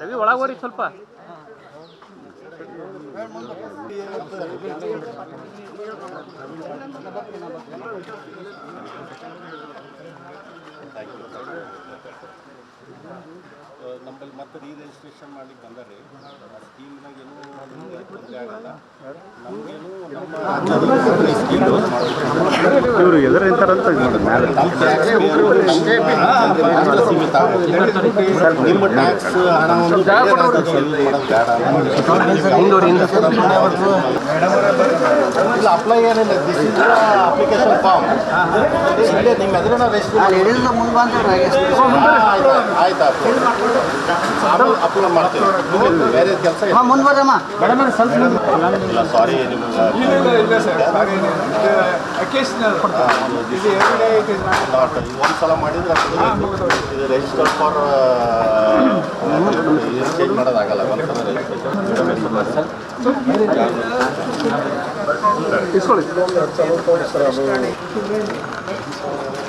ರವಿ ಒಳಗೆ ಹೋರಿ ಸ್ವಲ್ಪ. ನಮ್ಮಲ್ಲಿ ಮತ್ತೆ ರಿಜಿಸ್ಟ್ರೇಷನ್ ಮಾಡ್ಲಿಕ್ಕೆ ಬಂದರೆ ಸ್ಕೀಮ್ನಾಗ ಏನೂ ತೊಂದರೆ ಆಗಲ್ಲ. ನಮಗೇನು ಇವರು ಎದುರು ನಿಂತಾರಂತ ಸೀಮಿತ ನಿಮ್ಮ ಟ್ಯಾಕ್ಸ್ ಹಣವನ್ನು ಅಪ್ಲೈ ಏನಿಲ್ಲ. This is application form. ಇಲ್ಲೇ ನಿಮ್ಮ ಎದುರಿನ ಆಯ್ತು ಅಪ್ಲೋಡ್ ಮಾಡ್ತೀವಿ. ಬೇರೆ ಕೆಲಸ ಇಲ್ಲ. ಸಾರಿ ನಿಮ್ಗೆ ಒಂದ್ಸಲ ಮಾಡಿದ್ರೆ ಇದು ರಿಜಿಸ್ಟರ್ ಫಾರ್ ಚೇಂಜ್ ಮಾಡೋದಾಗಲ್ಲ. ಒಂದ್ಸಲ ರಿಜಿಸ್ಟ್ರೇಷನ್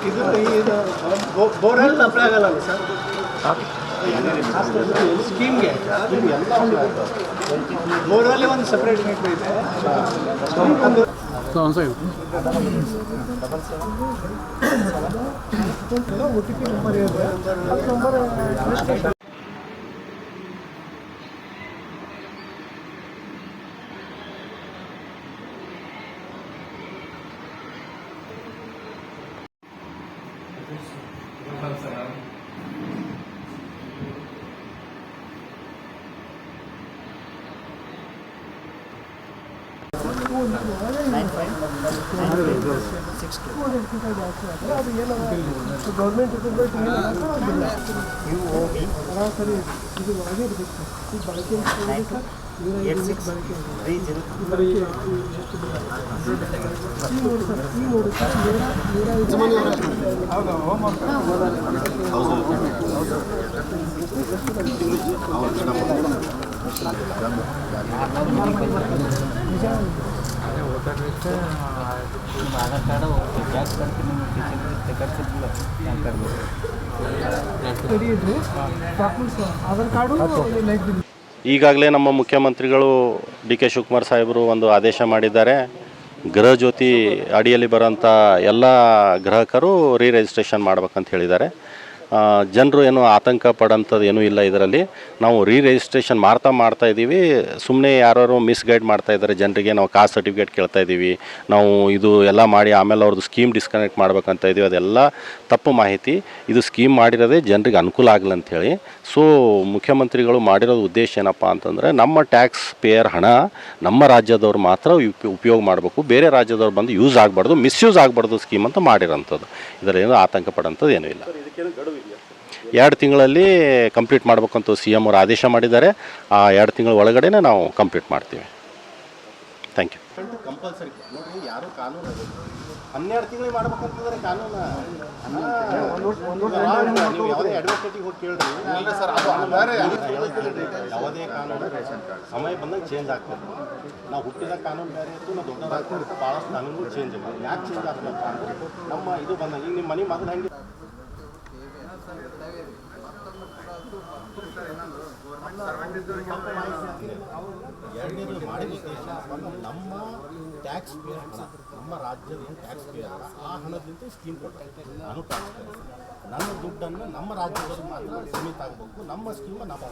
ಇದು ಬೋರ್ವೆಲ್ ಅಪ್ಲೈ ಆಗಲ್ಲ ಸರ್. ಸ್ಕೀಮ್ಗೆ ಬೋರ್ವೆಲ್ ಒಂದು ಸಪ್ರೇಟ್ ಮೀಟ್ರ್ ಇದೆ. OTP ನಂಬರ್ ಇದೆ. ಗೌರ್ಮೆಂಟ್ ಸರಿ ಇದು ಒಳಗೆ ಇರಬೇಕು. ಬಳಕೆ ಆಧಾರ್ ಕಾರ್ಡು ಗ್ಯಾಸ್ ಕಟ್ತೀನಿ ಕಟ್ಸಿದ್ದಿಲ್ಲ ಆಧಾರ್ ಕಾರ್ಡು. ಈಗಾಗಲೇ ನಮ್ಮ ಮುಖ್ಯಮಂತ್ರಿಗಳು ಡಿ.ಕೆ. ಶಿವಕುಮಾರ್ ಸಾಹೇಬರು ಒಂದು ಆದೇಶ ಮಾಡಿದ್ದಾರೆ. ಗೃಹ ಜ್ಯೋತಿ ಅಡಿಯಲ್ಲಿ ಬರೋಂಥ ಎಲ್ಲ ಗ್ರಾಹಕರು ರಿಜಿಸ್ಟ್ರೇಷನ್ ಮಾಡ್ಬೇಕಂತ ಹೇಳಿದ್ದಾರೆ. ಜನರು ಏನು ಆತಂಕ ಪಡೋಂಥದ್ದು ಏನೂ ಇಲ್ಲ. ಇದರಲ್ಲಿ ನಾವು ರಿಜಿಸ್ಟ್ರೇಷನ್ ಮಾಡ್ತಾ ಇದ್ದೀವಿ. ಸುಮ್ಮನೆ ಯಾರು ಮಿಸ್ಗೈಡ್ ಮಾಡ್ತಾ ಇದ್ದಾರೆ ಜನರಿಗೆ. ನಾವು ಕಾಸ್ಟ್ ಸರ್ಟಿಫಿಕೇಟ್ ಕೇಳ್ತಾ ಇದ್ದೀವಿ, ನಾವು ಇದು ಎಲ್ಲ ಮಾಡಿ ಆಮೇಲೆ ಅವ್ರದ್ದು ಸ್ಕೀಮ್ ಡಿಸ್ಕನೆಕ್ಟ್ ಮಾಡ್ಬೇಕಂತ ಇದ್ದೀವಿ. ಅದೆಲ್ಲ ತಪ್ಪು ಮಾಹಿತಿ. ಇದು ಸ್ಕೀಮ್ ಮಾಡಿರೋದೇ ಜನರಿಗೆ ಅನುಕೂಲ ಆಗಲಿ ಅಂಥೇಳಿ. ಸೊ ಮುಖ್ಯಮಂತ್ರಿಗಳು ಮಾಡಿರೋದು ಉದ್ದೇಶ ಏನಪ್ಪ ಅಂತಂದರೆ ನಮ್ಮ ಟ್ಯಾಕ್ಸ್ ಪೇಯರ್ ಹಣ ನಮ್ಮ ರಾಜ್ಯದವ್ರು ಮಾತ್ರ ಉಪಯೋಗ ಮಾಡಬೇಕು, ಬೇರೆ ರಾಜ್ಯದವ್ರು ಬಂದು ಯೂಸ್ ಆಗಬಾರ್ದು, ಮಿಸ್ಯೂಸ್ ಆಗಬಾರ್ದು ಸ್ಕೀಮ್ ಅಂತ ಮಾಡಿರೋಂಥದ್ದು. ಇದರೇನು ಆತಂಕ ಪಡೋಂಥದ್ದು ಏನೂ ಇಲ್ಲ. 2 ತಿಂಗಳಲ್ಲಿ ಕಂಪ್ಲೀಟ್ ಮಾಡಬೇಕಂತ CM ಅವರು ಆದೇಶ ಮಾಡಿದ್ದಾರೆ. ಆ 2 ತಿಂಗಳ ಒಳಗಡೆ ನಾವು ಕಂಪ್ಲೀಟ್ ಮಾಡ್ತೀವಿ. Thank you. ಕಂಪಲ್ಸರಿ ನೋಡಿರಿ, ಯಾರು ಕಾನೂನು 12 ತಿಂಗಳಿಗೆ ಮಾಡ್ಬೇಕಂತಂದ್ರೆ ಕಾನೂನು ನೀವು ಯಾವುದೇ ಅಡ್ವೊಕೇಟಿಗೆ ಹೋಗಿ ಕೇಳಿದ್ರಿ ಯಾವುದೇ ಕಾನೂನು ಸಮಯ ಬಂದಾಗ ಚೇಂಜ್ ಆಗ್ತದೆ. ನಾವು ಹುಟ್ಟಿದ ಕಾನೂನು ಬೇರೆ ಇತ್ತು, ನಾವು ದೊಡ್ಡದಾಗ್ತಿರುತ್ತೆ. ಭಾಳಷ್ಟು ಕಾನೂನು ಚೇಂಜ್ ಮಾಡಿ ಯಾಕೆ ಚೇಂಜ್ ಆಗ್ತದಪ್ಪ ಅಂದರೆ ನಮ್ಮ ಇದು ಬಂದಾಗ ಈಗ ನಿಮ್ಮ ಮನೆ ಮೊದಲು ಹೆಂಗೆ ಎರಡನೇದು ಮಾಡಿದ ಉದ್ದೇಶ ನಮ್ಮ ಟ್ಯಾಕ್ಸ್ ಪೇಯರ್ ಹಣ, ನಮ್ಮ ರಾಜ್ಯದ ಏನು ಟ್ಯಾಕ್ಸ್ ಪೇಯರ್ ಆ ಹಣದಿಂದ ಸ್ಕೀಮ್ ಕೊಡ್ತಾರೆ. ನಾನು ಟ್ಯಾಕ್ಸ್ ಪೇಯರ್, ನನ್ನ ದುಡ್ಡನ್ನು ನಮ್ಮ ರಾಜ್ಯದವ್ರಿಗೆ ಮಾತ್ರ ಸೀಮಿತ ಆಗಬೇಕು. ನಮ್ಮ ಸ್ಕೀಮ್ ನಮ್ಮ